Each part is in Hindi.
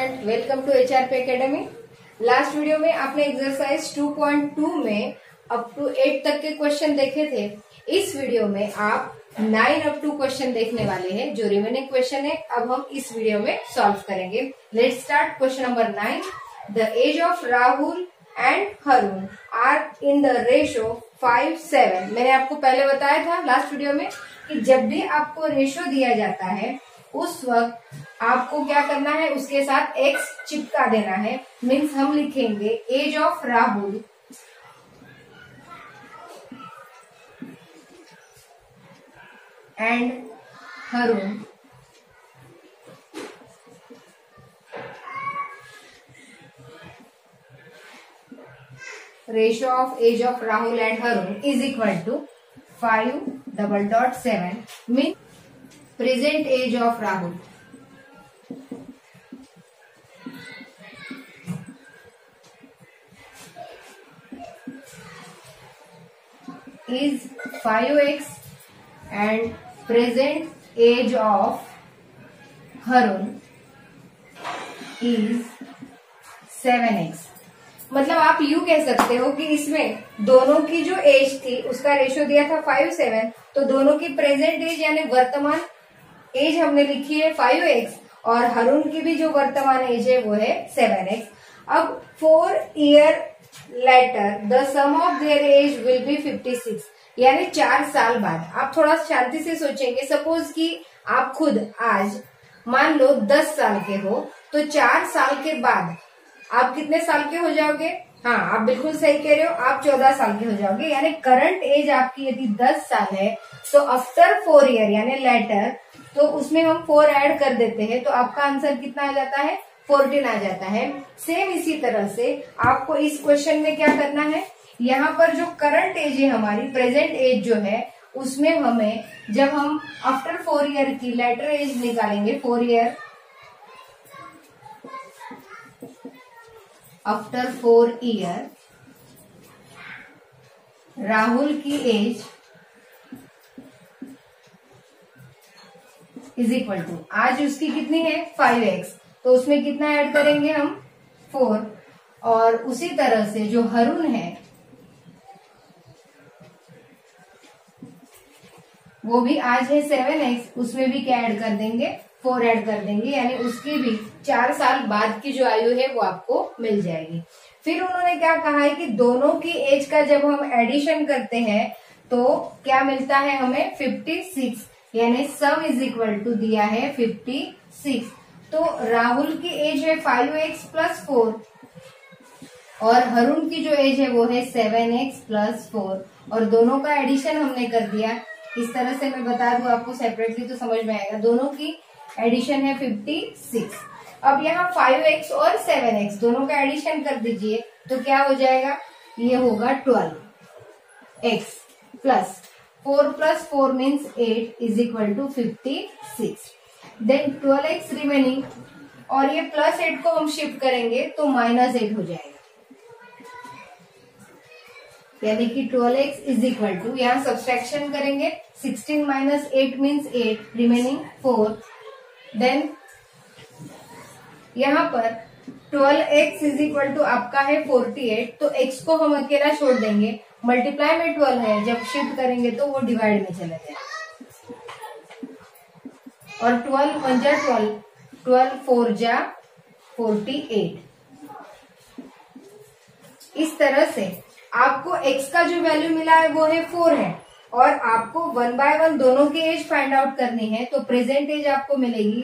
Student, welcome to HRP academy. Last video में आपने एक्सरसाइज 2.2 में अप टू 8 तक के क्वेश्चन देखे थे। इस वीडियो में आप 9 अप टू क्वेश्चन देखने वाले हैं। जो रिमेनिंग क्वेश्चन है अब हम इस वीडियो में सॉल्व करेंगे। Let's start question number 9। The age of Rahul and Harun are in the ratio 5:7। मैंने आपको पहले बताया था लास्ट वीडियो में कि जब भी आपको रेशो दिया जाता है उस वक्त आपको क्या करना है, उसके साथ x चिपका देना है। मीन्स हम लिखेंगे age of Rahul and Harun ratio of age of Rahul and Harun is equal to 5:7 mean present age of Rahul is 5x and present age of Harun is 7x। मतलब आप यूं कह सकते हो कि इसमें दोनों की जो एज थी उसका रेशियो दिया था 5:7, तो दोनों की प्रेजेंट एज यानी वर्तमान एज हमने लिखी है 5x और हरुण की भी जो वर्तमान एज है वो है 7x। अब 4 year later the sum of their age will be 56, यानी 4 साल बाद। आप थोड़ा शांति से सोचेंगे। सपोज कि आप खुद आज मान लो 10 साल के हो, तो 4 साल के बाद आप कितने साल के हो जाओगे? हाँ, आप बिल्कुल सही कह रहे हो, आप 14 साल के हो जाओगे। यानी करंट एज आपकी यदि 10 साल है तो आफ्टर 4 ईयर यानी लेटर, तो उसमें हम 4 ऐड कर देते हैं तो आपका आंसर कितना आ जाता है? 14 आ जाता है। सेम इसी तरह से आपको इस क्वेश्चन में क्या करना है, यहाँ पर जो करंट एज है हमारी, प्रेजेंट एज जो है, उसमें हमें जब हम आफ्टर 4 ईयर की लेटर एज निकालेंगे, 4 ईयर आफ्टर 4 ईयर राहुल की एज इज इक्वल टू, आज उसकी कितनी है? 5x, तो उसमें कितना ऐड करेंगे हम? 4। और उसी तरह से जो हरुण है वो भी आज है 7x, उसमें भी क्या ऐड कर देंगे? 4 ऐड कर देंगे, यानी उसकी भी 4 साल बाद की जो आयु है वो आपको मिल जाएगी। फिर उन्होंने क्या कहा है कि दोनों की एज का जब हम एडिशन करते हैं तो क्या मिलता है हमें? 56, यानी सम इज इक्वल टू दिया है 56। तो राहुल की एज है 5x + 4 और हरुण की जो एज है वो है 7x + 4 और दोनों का एडिशन हमने कर दिया। इस तरह से मैं बता दूं आपको सेपरेटली तो समझ में आएगा। दोनों की एडिशन है 56। अब यहाँ 5x और 7x दोनों का एडिशन कर दीजिए तो क्या हो जाएगा? ये होगा 12x plus 4 + 4 means 8 is equal to 56। Then 12x remaining और ये +8 को हम शिफ्ट करेंगे तो -8 हो जाएगा, यानी कि 12x इज इक्वल टू, यहाँ सब्सट्रैक्शन करेंगे, 16 - 8 मीन्स 8, रिमेनिंग 4। देन यहाँ पर 12x इज इक्वल टू आपका है 48, तो x को हम अकेला छोड़ देंगे। मल्टीप्लाई में 12 है, जब शिफ्ट करेंगे तो वो डिवाइड में चला जाएगा और 12 × 12, 12 4 × 48। इस तरह से आपको x का जो वैल्यू मिला है वो है 4 है और आपको 1 by 1 दोनों की एज फाइंड आउट करनी है। तो प्रेजेंट एज आपको मिलेगी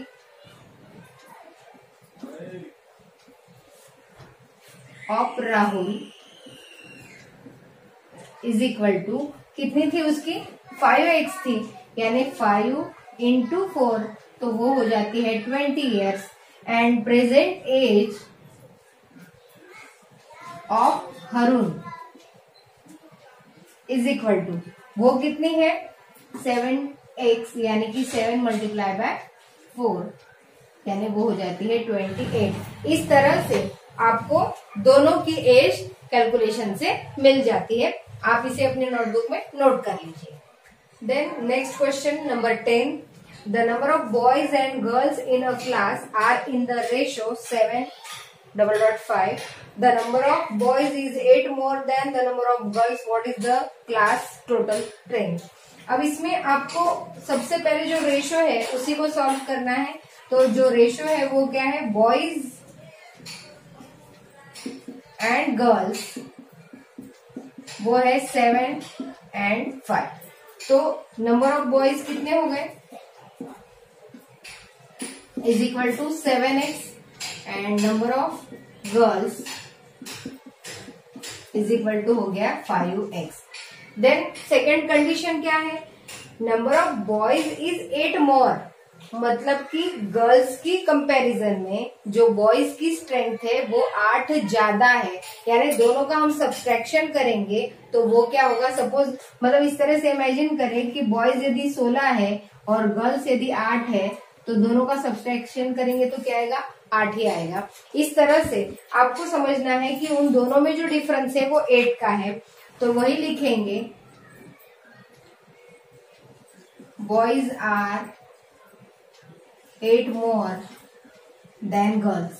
of Rahul is equal to, कितनी थी उसकी? 5x थी, यानी 5 × 4 तो वो हो जाती है 20 years and present age of Harun is equal to, वो कितनी है? 7x, यानी कि 7 × 4 यानी वो हो जाती है 28। इस तरह से आपको दोनों की एज कैलकुलेशन से मिल जाती है। आप इसे अपने नोटबुक में नोट कर लीजिए। Then next question number 10। The number of boys and girls in a class are in the ratio 7.5. The number of boys is 8 more than the number of girls. What is the class total strength. अब इसमें आपको सबसे पहले जो रेशो है उसी को सॉल्व करना है. तो जो रेशो है वो क्या है, बॉयज एंड गर्ल्स, वो है 7 and 5. तो नंबर ऑफ बॉयज कितने हो गए, is equal to 7x and number of girls is equal to हो गया 5x. देन सेकेंड कंडीशन क्या है, number of boys is 8 more. मतलब कि गर्ल्स की कंपैरिजन में जो बॉयज की स्ट्रेंथ है वो 8 ज्यादा है. यानी दोनों का हम सब्सट्रैक्शन करेंगे तो वो क्या होगा, सपोज मतलब इस तरह से इमेजिन करें कि बॉयज यदि 16 है और गर्ल्स यदि 8 है तो दोनों का सब्सट्रैक्शन करेंगे तो क्या आएगा, 8 ही आएगा. इस तरह से आपको समझना है कि उन दोनों में जो डिफरेंस है वो 8 का है. तो वही लिखेंगे, boys are 8 more than girls.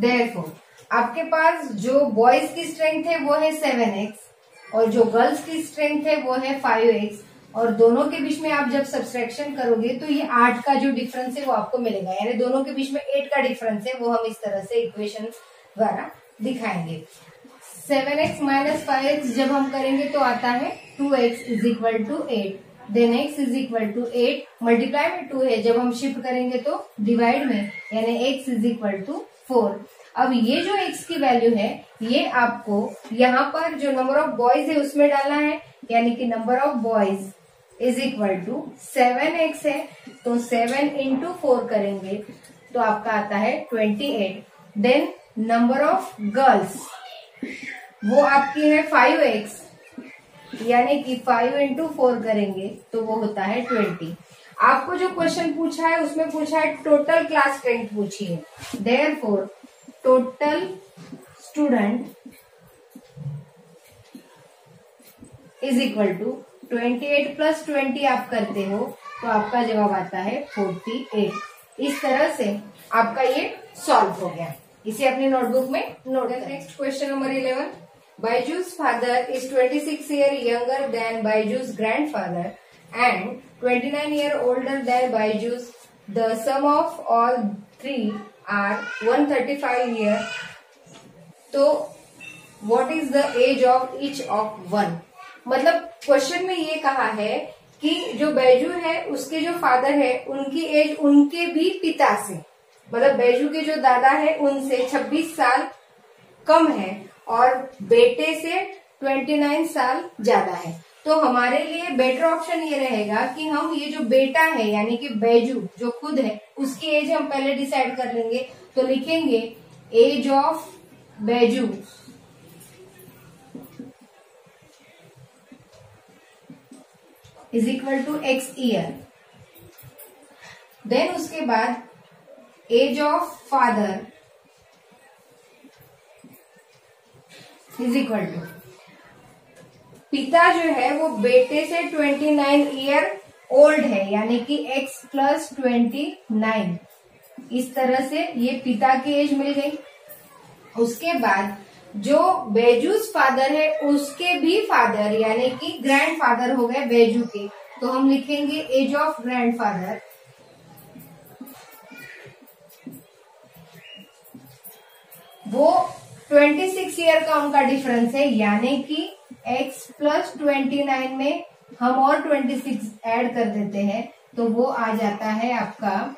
Therefore, आपके पास जो बॉयज की स्ट्रेंथ है वो है 7x और जो गर्ल्स की स्ट्रेंथ है वो है 5x. और दोनों के बीच में आप जब सब्सट्रैक्शन करोगे तो ये 8 का जो डिफरेंस है वो आपको मिलेगा. यानी दोनों के बीच में 8 का डिफरेंस है, वो हम इस तरह से इक्वेशन द्वारा दिखाएंगे. 7x माइनस 5x जब हम करेंगे तो आता है 2x is equal to 8. Then x is equal to 8 multiply में 2 है, जब हम शिफ्ट करेंगे तो डिवाइड में, यानी x इज इक्वल टू 4. अब ये जो x की वैल्यू है ये आपको यहाँ पर जो नंबर ऑफ बॉयज है उसमें डालना है. यानी कि number of boys is equal to 7x है तो 7 इंटू 4 करेंगे तो आपका आता है 28. देन नंबर ऑफ गर्ल्स वो आपकी है 5x, यानी कि 5 इंटू 4 करेंगे तो वो होता है 20. आपको जो क्वेश्चन पूछा है उसमें पूछा है टोटल क्लास स्ट्रेंथ पूछी है. Therefore total student is equal to 28 plus 20 आप करते हो तो आपका जवाब आता है 48. इस तरह से आपका ये सॉल्व हो गया. इसे अपनी नोटबुक में नोट करें. Next question number 11. Baiju's father is 26 years younger than Baiju's grandfather and 29 years older than Baiju's. The sum of all three are 135 years. तो what is the age of each of one? मतलब क्वेश्चन में ये कहा है कि जो बैजू है उसके जो फादर है उनकी एज उनके भी पिता से, मतलब बैजू के जो दादा है उनसे 26 साल कम है और बेटे से 29 साल ज्यादा है. तो हमारे लिए बेटर ऑप्शन ये रहेगा कि हम ये जो बेटा है यानी कि बैजू जो खुद है उसकी एज हम पहले डिसाइड कर लेंगे. तो लिखेंगे age of Baiju is equal to x year. Then उसके बाद age of father is equal to, पिता जो है वो बेटे से 29 ईयर ओल्ड है यानी कि x प्लस 29. इस तरह से ये पिता की एज मिल गई. उसके बाद जो बैजूस फादर है उसके भी फादर यानी कि ग्रैंड फादर हो गए बैजू के, तो हम लिखेंगे एज ऑफ ग्रैंड फादर वो 26 ईयर का उनका डिफरेंस है यानी कि x प्लस 29 में हम और 26 ऐड कर देते हैं तो वो आ जाता है आपका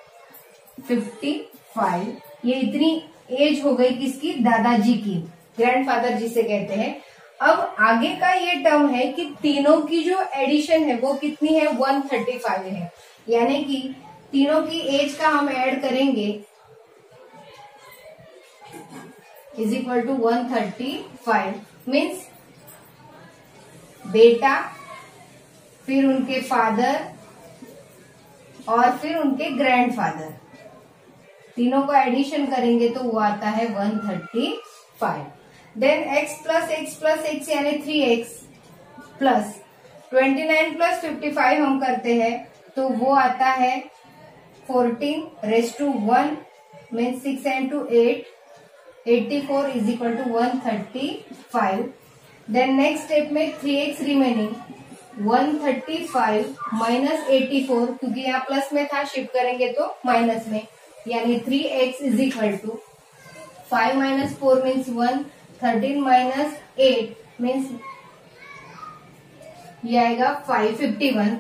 55. ये इतनी एज हो गई किसकी, दादाजी की, ग्रैंडफादर जिसे कहते हैं. अब आगे का ये टर्म है कि तीनों की जो एडिशन है वो कितनी है, 135 है. यानी कि तीनों की एज का हम ऐड करेंगे इज इक्वल टू 135. मीन्स बेटा फिर उनके फादर और फिर उनके ग्रैंडफादर, तीनों को एडिशन करेंगे तो वो आता है 135. देन x प्लस x यानी 3x प्लस 29 प्लस 55 हम करते हैं तो वो आता है 14⁻1 means 6 and 2 8, 84 is equal to 135. Then next step में 3x रिमेनिंग, 135 माइनस 84, क्योंकि यहाँ प्लस में था शिफ्ट करेंगे तो माइनस में, यानी 3x is equal to 5 minus 4 means 1, 13 minus 8 means ये आएगा 551.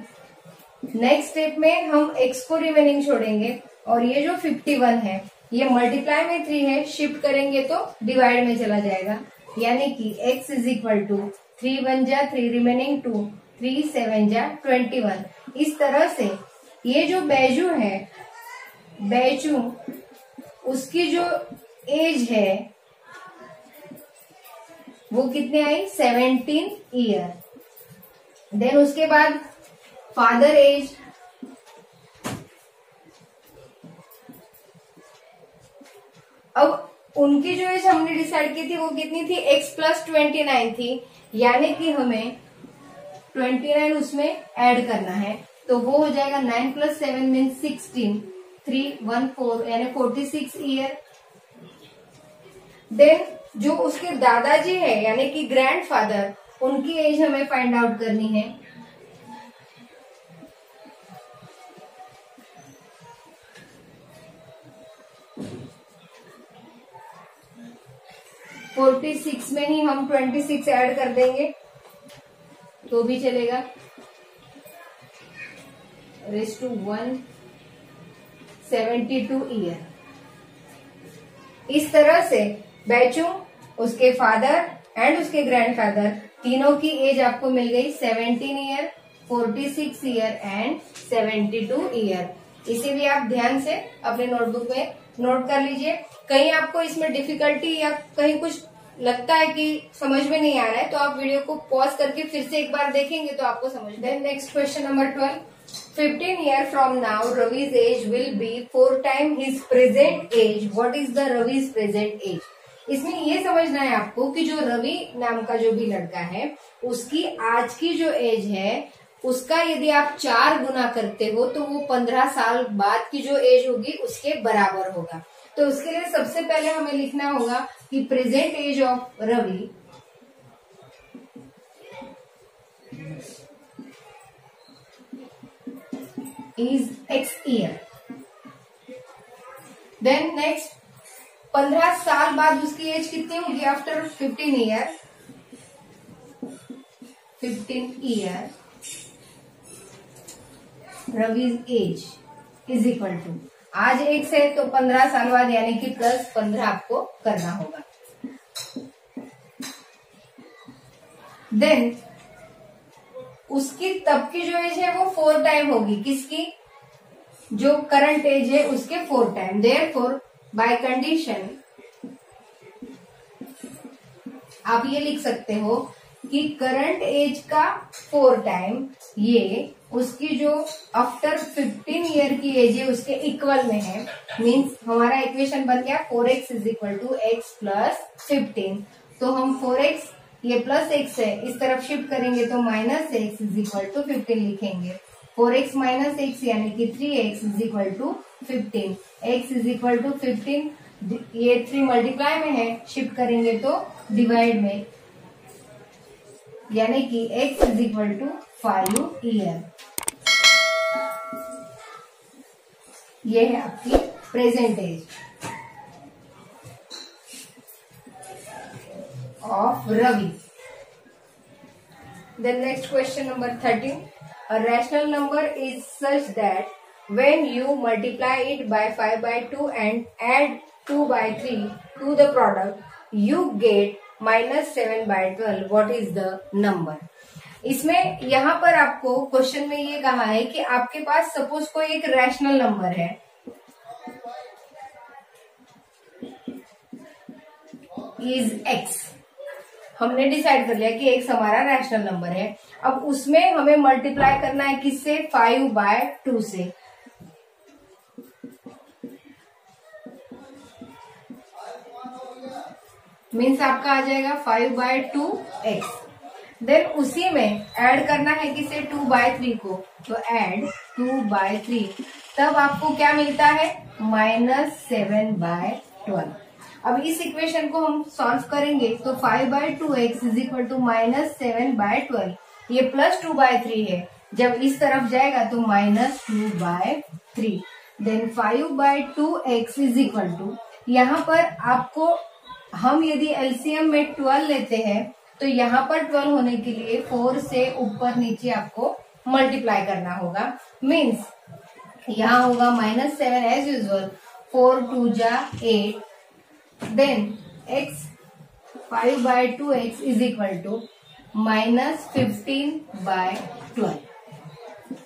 नेक्स्ट स्टेप में हम x को रिमेनिंग छोड़ेंगे और ये जो 51 है ये मल्टीप्लाई में 3 है, शिफ्ट करेंगे तो डिवाइड में चला जाएगा, यानी कि x इज इक्वल टू 3 1 जा 3 रिमेनिंग 2, 3 7 जा 21. इस तरह से ये जो बैजू है, बैजू उसकी जो एज है वो कितने आई 17 ईयर. देन उसके बाद फादर एज, अब उनकी जो एज हमने डिसाइड की थी वो कितनी थी, x प्लस 29 थी, यानी कि हमें 29 उसमें ऐड करना है, तो वो हो जाएगा 9 प्लस 7 मीन्स 16, 3 1 4 यानी 46 ईयर. देन जो उसके दादाजी है यानी कि ग्रैंडफादर, उनकी एज हमें फाइंड आउट करनी है. फोर्टी 46 में ही हम 26 ऐड कर देंगे तो भी चलेगा. Raise to 172 year. इस तरह से बैचू, उसके फादर एंड उसके ग्रैंडफादर तीनों की एज आपको मिल गई 17 ईयर, 46 ईयर एंड 72 ईयर. इसे भी आप ध्यान से अपने नोटबुक में नोट कर लीजिए. कहीं आपको इसमें डिफिकल्टी या कहीं कुछ लगता है कि समझ में नहीं आ रहा है तो आप वीडियो को पॉज करके फिर से एक बार देखेंगे तो आपको समझ में. Next question number 12. 15 years from now Ravi's age will be 4 times his present age. What is the Ravi's present age? इसमें ये समझना है आपको कि जो रवि नाम का जो भी लड़का है उसकी आज की जो एज है उसका यदि आप 4 गुना करते हो तो वो 15 साल बाद की जो एज होगी उसके बराबर होगा. तो उसके लिए सबसे पहले हमें लिखना होगा कि present age of Ravi is x year. Then next 15 साल बाद उसकी एज कितनी होगी after 15 year. 15 year Ravi's age is equal to, आज x है तो 15 साल बाद यानी कि प्लस 15 आपको करना होगा. देन उसकी तब की जो एज है वो 4 टाइम होगी, किसकी, जो करंट एज है उसके 4 टाइम. देयरफॉर बाय कंडीशन आप ये लिख सकते हो कि करंट एज का 4 टाइम ये उसकी जो आफ्टर 15 ईयर की एज है उसके इक्वल में है. मींस हमारा इक्वेशन बन गया 4x is equal to X plus 15. तो हम 4x, ये प्लस x है, इस तरफ शिफ्ट करेंगे तो minus x is equal to 15 लिखेंगे. 4x माइनस x यानी कि 3x is equal to 15. x is equal to 15, ये 3 मल्टीप्लाई में है, शिफ्ट करेंगे तो डिवाइड में, यानी कि x is equal to 5 year. ये है आपकी present age of Ravi. The next question number 13. A rational number is such that when you multiply it by 5 by 2 and add 2 by 3 to the product, you get minus 7 by 12. What is the number? इसमें यहाँ पर आपको क्वेश्चन में ये कहा है कि आपके पास सपोज कोई एक रैशनल नंबर है, इज x. हमने डिसाइड कर लिया कि x हमारा रैशनल नंबर है. अब उसमें हमें मल्टीप्लाई करना है किससे, 5 by 2 से. मीन्स आपका आ जाएगा 5 by 2x. देन उसी में ऐड करना है किसे 2/3 को, तो ऐड 2/3, तब आपको क्या मिलता है -7/12। अब इस इक्वेशन को हम सॉल्व करेंगे तो 5/2x इज इक्वल टू -7/12, ये +2/3 है, जब इस तरफ जाएगा तो -2/3। Then 5/2x is equal to, यहाँ पर आपको हम यदि एलसीएम में 12 लेते हैं तो यहाँ पर 12 होने के लिए 4 से ऊपर नीचे आपको मल्टीप्लाई करना होगा। मीन्स यहाँ होगा -7 एज यूजुअल, 4 2 जा 8, then x 5/2x is equal to -15/12।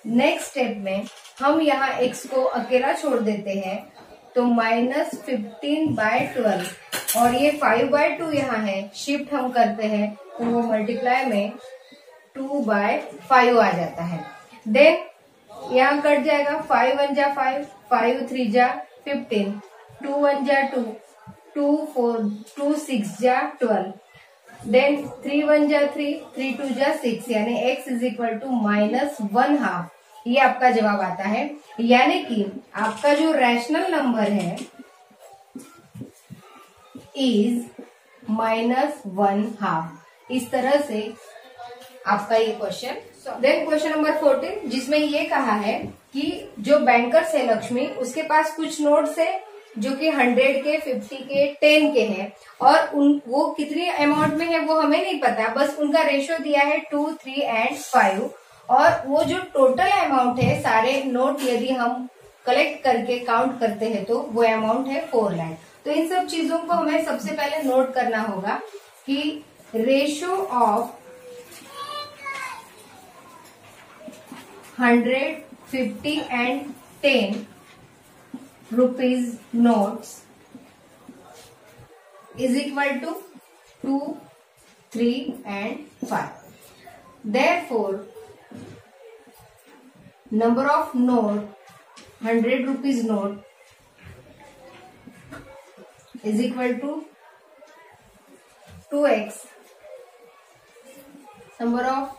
Next step में हम यहाँ x को अकेला छोड़ देते हैं तो -15/12, और ये 5/2 यहाँ है, शिफ्ट हम करते हैं तो वो मल्टीप्लाई में 2/5 आ जाता है। देन यहाँ कट जाएगा, 5 1 जा 5, 5 3 जा 15, 2 1 जा 2, 2 4 2 6 जा 12, देन 3 1 जा 3, 3 2 जा 6, यानी x इज इक्वल टू -1/2। ये आपका जवाब आता है, यानी कि आपका जो रैशनल नंबर है इज -1/2। इस तरह से आपका ये क्वेश्चन। देन क्वेश्चन नंबर 14, जिसमें ये कहा है कि जो बैंकर्स है लक्ष्मी, उसके पास कुछ नोट्स है जो कि 100 के, 50 के, 10 के हैं, और वो कितनी अमाउंट में है वो हमें नहीं पता, बस उनका रेशियो दिया है 2 3 एंड 5, और वो जो टोटल अमाउंट है सारे नोट यदि हम कलेक्ट करके काउंट करते हैं तो वो अमाउंट है 4 लाख। तो इन सब चीजों को हमें सबसे पहले नोट करना होगा कि ratio of 100, 50 and 10 rupees notes is equal to 2, 3 and 5। Therefore, number of note 100 rupees note is equal to 2x. Number of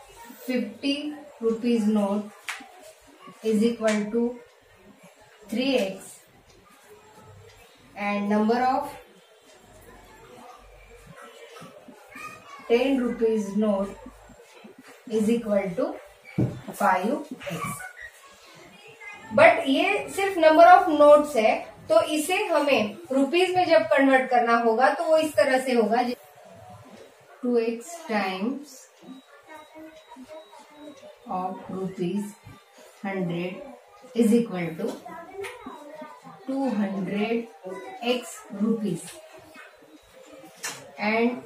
50 rupees note is equal to 3x, and number of 10 rupees note is equal to 5x। But ये सिर्फ नंबर ऑफ नोट्स है, तो इसे हमें रुपीज में जब कन्वर्ट करना होगा तो वो इस तरह से होगा, 2x times of ₹100 is equal to 200x rupees, and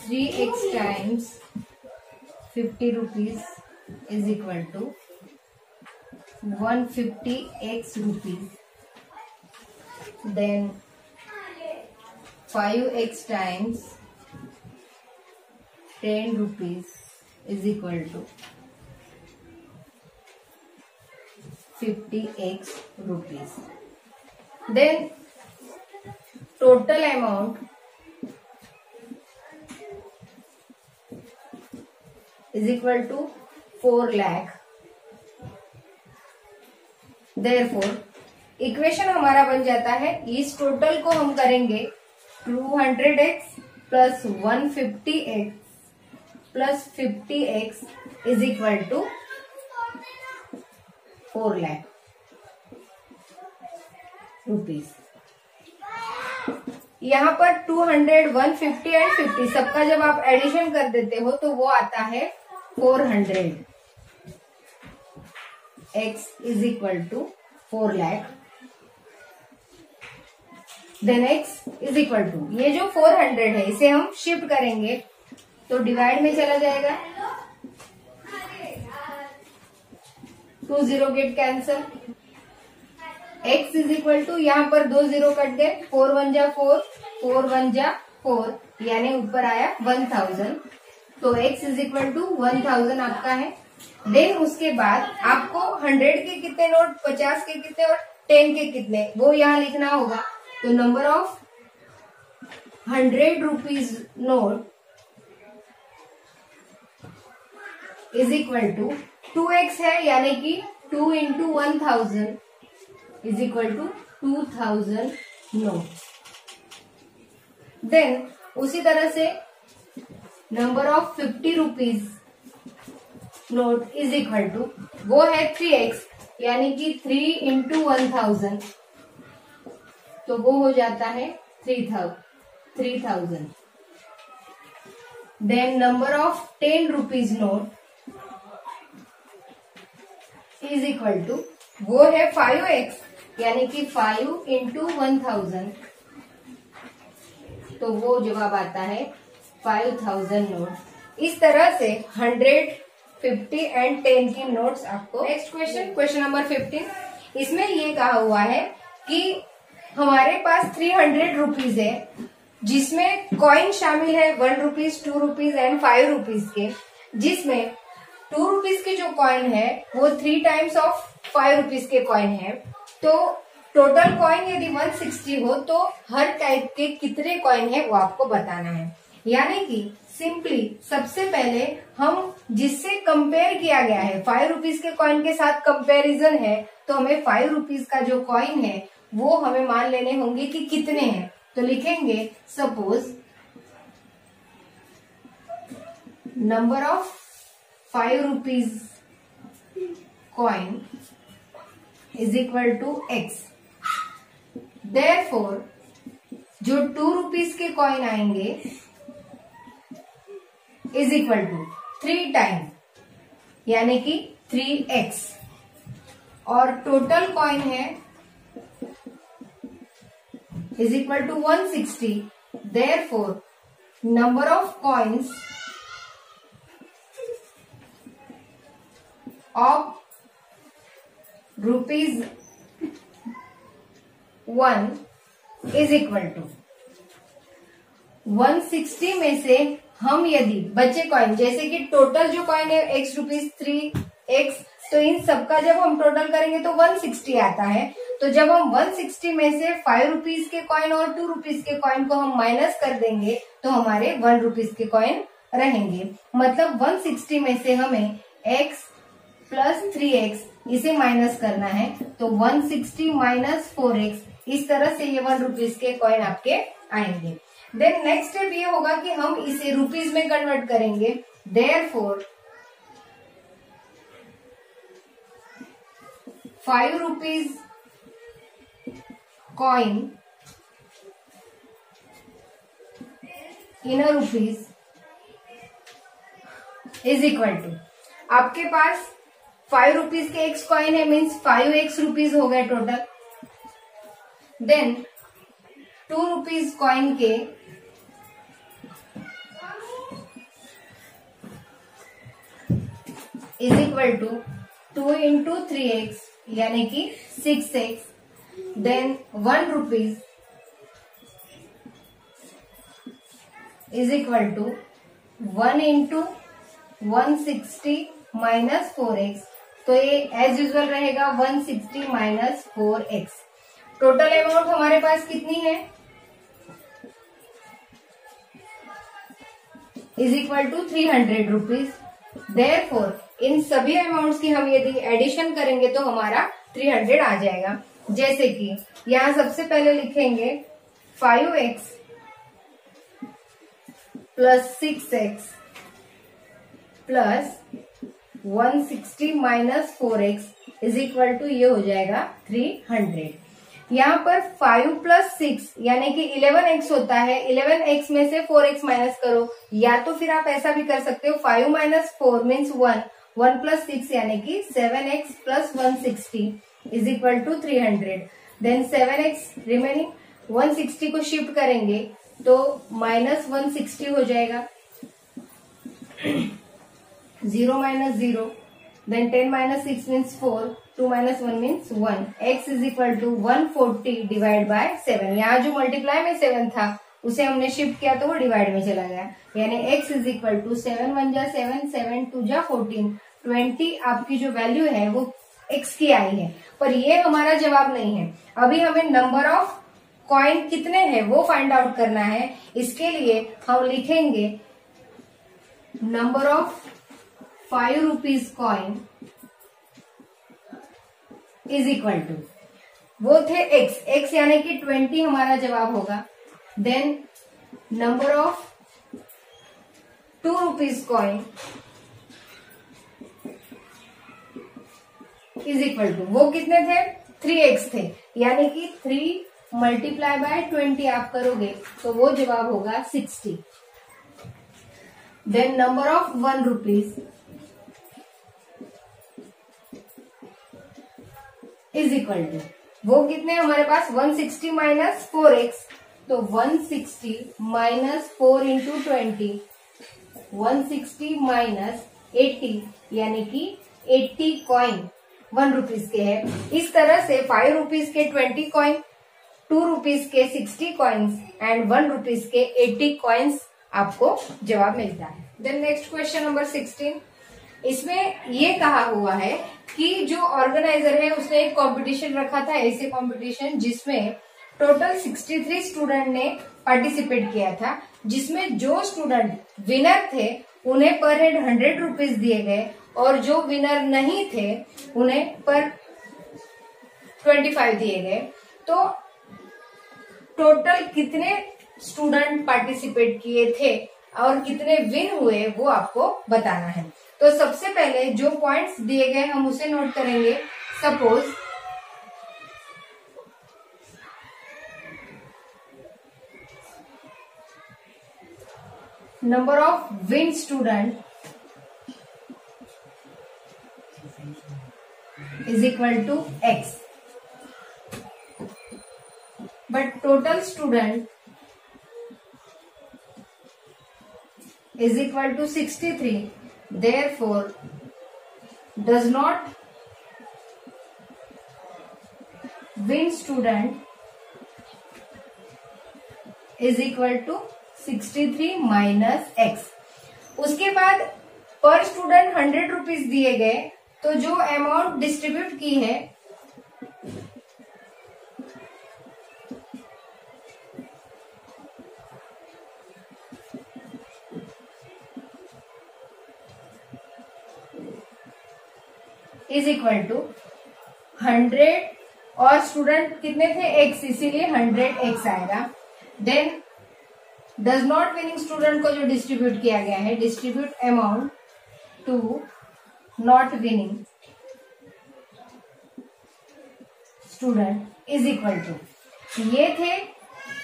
3x times 50 rupees is equal to 150x rupees. Then 5x times 10 rupees is equal to 50x rupees. Then total amount is equal to 4 lakh. Therefore, equation हमारा बन जाता है, इस टोटल को हम करेंगे 200x plus 150x plus 50x is equal to 4 lakh rupees. यहाँ पर 200, 150 एंड 50 सबका जब आप एडिशन कर देते हो तो वो आता है 400। x is equal to 4 lakh. Then x is equal to, ये जो 400 है इसे हम शिफ्ट करेंगे तो डिवाइड में चला जाएगा, 2 0 get cancel. x is equal to, यहाँ पर 2 0 कट गए, 4 1 जा 4, 4 1 जा 4, यानी ऊपर आया 1000, तो x इज इक्वल टू 1000 आपका है। देन उसके बाद आपको 100 के कितने नोट, 50 के कितने और 10 के कितने, वो यहाँ लिखना होगा। तो number of 100 rupees note is equal to 2x है, यानी कि 2 into 1000 is equal to 2000 note. Then उसी तरह से number of 50 rupees note is equal to, वो है 3x, यानी कि 3 इंटू 1000, तो वो हो जाता है 3000। Then number of 10 rupees note is equal to, वो है 5x, यानी कि 5 इंटू 1000, तो वो जवाब आता है 5000 नोट। इस तरह से 100, 50 एंड 10 की नोट्स आपको। नेक्स्ट क्वेश्चन, क्वेश्चन नंबर 15, इसमें ये कहा हुआ है कि हमारे पास 300 रुपीज है, जिसमें कॉइन शामिल है 1 रुपीज, 2 रुपीज एंड 5 रुपीज के, जिसमें 2 रुपीज के जो कॉइन है वो 3 टाइम्स ऑफ 5 रुपीज के कॉइन है। तो टोटल कॉइन यदि 160 हो तो हर टाइप के कितने कॉइन है वो आपको बताना है। यानी कि सिंपली सबसे पहले हम जिससे कंपेयर किया गया है 5 रुपीज के कॉइन के साथ कंपैरिजन है, तो हमें 5 रुपीज का जो कॉइन है वो हमें मान लेने होंगे कि कितने हैं। तो लिखेंगे suppose number of 5 rupees coin is equal to x। Therefore जो 2 रुपीज के कॉइन आएंगे इज इक्वल टू 3 टाइम, यानी कि 3x, और टोटल कॉइन है is equal to 160। Therefore number of coins of rupees 1 is equal to 160 में से हम यदि बचे कॉइन, जैसे कि टोटल जो कॉइन है x रुपीज 3x, तो इन सबका जब हम टोटल करेंगे तो 160 आता है। तो जब हम 160 में से 5 रुपीज के कॉइन और 2 रुपीज के कॉइन को हम माइनस कर देंगे तो हमारे 1 रुपीज के कॉइन रहेंगे। मतलब 160 में से हमें x प्लस 3x इसे माइनस करना है, तो 160 माइनस 4x, इस तरह से ये 1 रुपीज के कॉइन आपके आएंगे। देन नेक्स्ट स्टेप ये होगा कि हम इसे रुपीज में कन्वर्ट करेंगे। Therefore 5 rupees coin in a rupees is equal to, आपके पास 5 रुपीज के x कॉइन है, मीन्स 5x रुपीज हो गए टोटल। देन 2 रुपीज कॉइन के is equal to 2 into 3x, यानी कि 6x। देन 1 rupees is equal to 1 into 160 minus 4x, तो ये एज यूजुअल रहेगा 160 माइनस 4x। टोटल अमाउंट हमारे पास कितनी है is equal to 300 rupees. Therefore इन सभी अमाउंट्स की हम यदि एडिशन करेंगे तो हमारा 300 आ जाएगा। जैसे कि यहां सबसे पहले लिखेंगे 5x plus 6x plus 160 minus 4x is equal to, ये हो जाएगा 300। यहाँ पर 5 प्लस 6 यानी कि 11x होता है, 11x में से 4x माइनस करो, या तो फिर आप ऐसा भी कर सकते हो 5 माइनस 4 मीन्स 1, 1 प्लस 6 यानी कि 7x plus 160 is equal to 300। Then 7x remaining, 160 को शिफ्ट करेंगे तो माइनस 160 हो जाएगा, 0 minus 0, then 10 minus 6 means 4, 2 minus 1 means 1, x is equal to 140 divide by 7। यहाँ जो मल्टीप्लाई में 7 था उसे हमने शिफ्ट किया तो वो डिवाइड में चला गया, यानी x इज इक्वल टू 7 1 जा 7, 7 2 जा 14, 20 आपकी जो वैल्यू है वो x की आई है। पर ये हमारा जवाब नहीं है, अभी हमें नंबर ऑफ कॉइन कितने हैं वो फाइंड आउट करना है। इसके लिए हम लिखेंगे number of ₹5 coin is equal to, वो थे x यानी कि 20 हमारा जवाब होगा। Then number of ₹2 coin is equal to, वो कितने थे? 3x थे, यानी कि 3 मल्टीप्लाई बाय 20 आप करोगे तो वो जवाब होगा 60। Then number of ₹1 is equal to, वो कितने हमारे पास? 160 माइनस 4x, तो 160 माइनस 4 इंटू 20, 160 माइनस 80, यानी कि 80 कॉइन ₹1 के है। इस तरह से ₹5 के 20 कॉइन, ₹2 के 60 कॉइन्स एंड ₹1 के 80 कॉइन्स आपको जवाब मिलता है। देन नेक्स्ट क्वेश्चन नंबर 16, इसमें ये कहा हुआ है कि जो ऑर्गेनाइजर है उसने एक कंपटीशन रखा था, ऐसे कंपटीशन जिसमें टोटल 63 स्टूडेंट ने पार्टिसिपेट किया था, जिसमें जो स्टूडेंट विनर थे उन्हें पर हेड ₹100 दिए गए और जो विनर नहीं थे उन्हें पर 25 दिए गए। तो टोटल कितने स्टूडेंट पार्टिसिपेट किए थे और कितने विन हुए वो आपको बताना है। तो सबसे पहले जो पॉइंट्स दिए गए हम उसे नोट करेंगे। Suppose number of win student is equal to x, but total student is equal to 63, therefore does not win student is equal to 63 माइनस x। उसके बाद पर स्टूडेंट ₹100 दिए गए, तो जो अमाउंट डिस्ट्रीब्यूट की है इज इक्वल टू 100 और स्टूडेंट कितने थे? x, इसीलिए 100x आएगा। Then does not winning student को जो डिस्ट्रीब्यूट किया गया है, distribute amount to not winning student is equal to, ये थे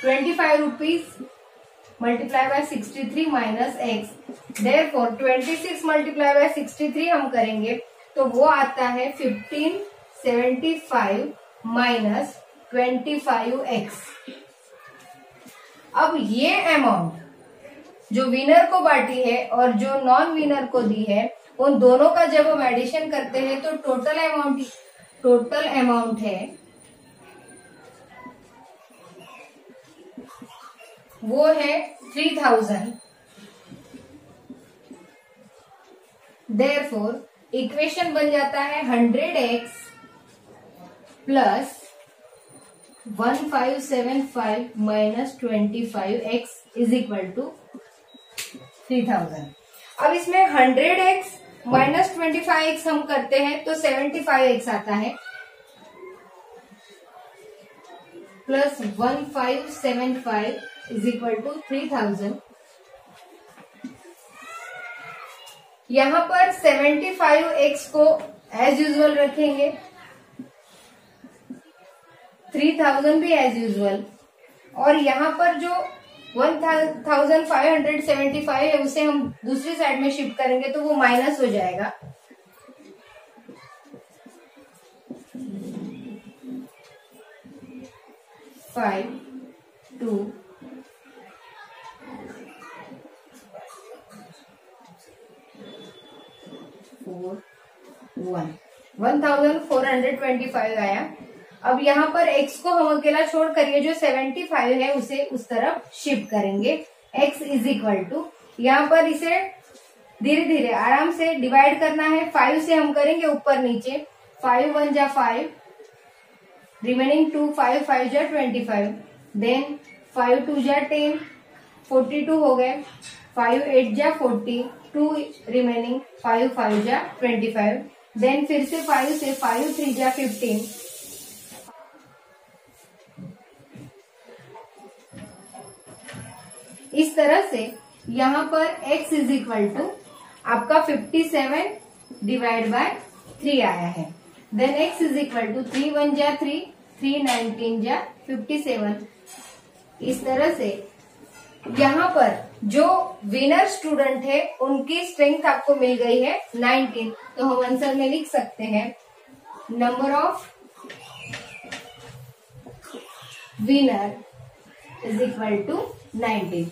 ₹25 मल्टीप्लाई बाय 63 माइनस x। देयरफॉर 26 मल्टीप्लाई बाय 63 हम करेंगे तो वो आता है 1575 माइनस 25x। अब ये अमाउंट जो विनर को बांटी है और जो नॉन विनर को दी है, उन दोनों का जब हम एडिशन करते हैं तो टोटल अमाउंट है वो है 3000। देयरफॉर इक्वेशन बन जाता है 100x plus 1575 minus 25x is equal to 3000। अब इसमें 100x माइनस 25x हम करते हैं तो 75x आता है, प्लस 1575 इज इक्वल टू 3000। यहां पर 75x को एज यूजुअल रखेंगे, 3000 भी एज यूजुअल, और यहां पर जो 1575 है उसे हम दूसरी साइड में शिफ्ट करेंगे तो वो माइनस हो जाएगा। फाइव 2 4 1 1425 आया। अब यहाँ पर x को हम अकेला छोड़ करिए, जो 75 है उसे उस तरफ शिफ्ट करेंगे। x इज इक्वल टू, यहाँ पर इसे धीरे धीरे आराम से डिवाइड करना है। 5 से हम करेंगे ऊपर नीचे, 5 1 जा 5, रिमेनिंग 2, 5 5 जा 25, देन 5 2 जा 10, 42 हो गए, 5 8 जा 40, 2 रिमेनिंग, 5 5 जा 25, देन फिर से 5 से 5 3 जा 15, इस तरह से यहाँ पर x इज इक्वल टू आपका 57 डिवाइड बाय 3 आया है। Then x is equal to 3 1 जा 3, 3 19 जा 57। इस तरह से यहाँ पर जो विनर स्टूडेंट है उनकी स्ट्रेंथ आपको मिल गई है 19। तो हम आंसर में लिख सकते हैं number of winner is equal to 19।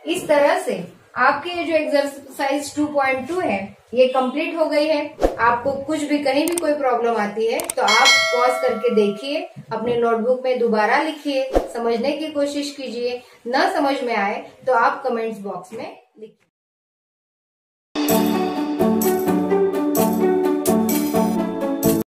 इस तरह से आपके ये जो एक्सरसाइज 2.2 है ये कंप्लीट हो गई है। आपको कुछ भी कहीं भी कोई प्रॉब्लम आती है तो आप पॉज करके देखिए, अपने नोटबुक में दोबारा लिखिए, समझने की कोशिश कीजिए। न समझ में आए तो आप कमेंट्स बॉक्स में लिखिए।